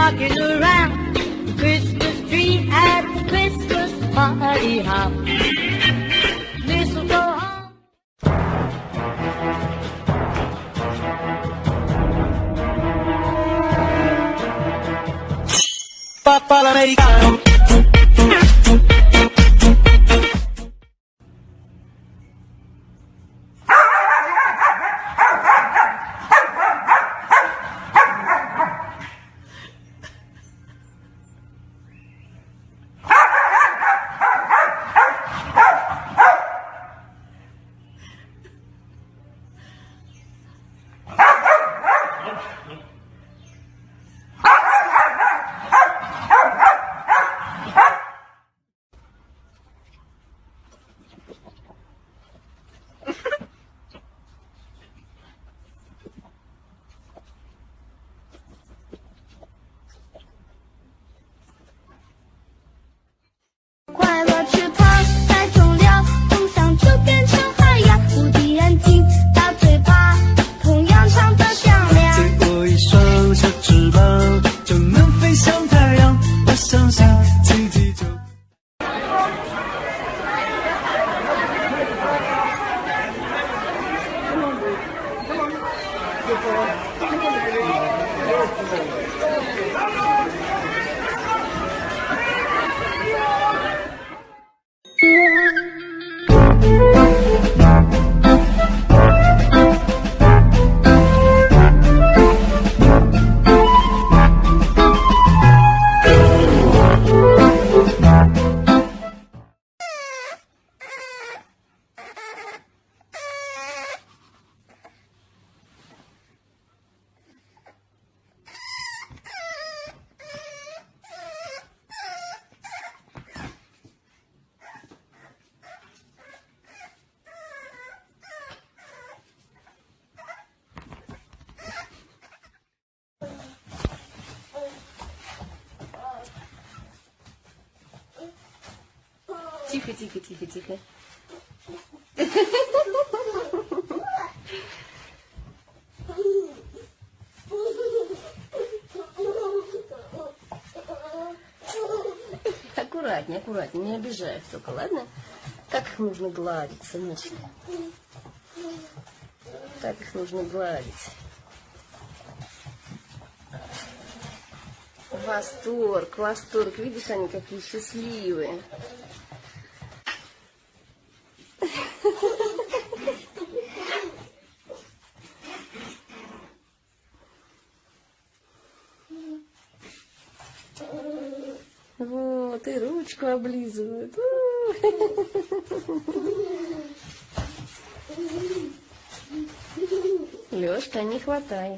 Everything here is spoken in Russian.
rocking around the Christmas tree at the Christmas party hop. Mistletoe hung. Papà l'americano. Тихо, тихо, тихо, тихо. Аккуратнее, аккуратнее, не обижай их только, ладно? Как их нужно гладить, сыночка? Так их нужно гладить. Восторг, восторг. Видишь, они какие счастливые. Вот, и ручку облизывают. Лёшка, не хватай.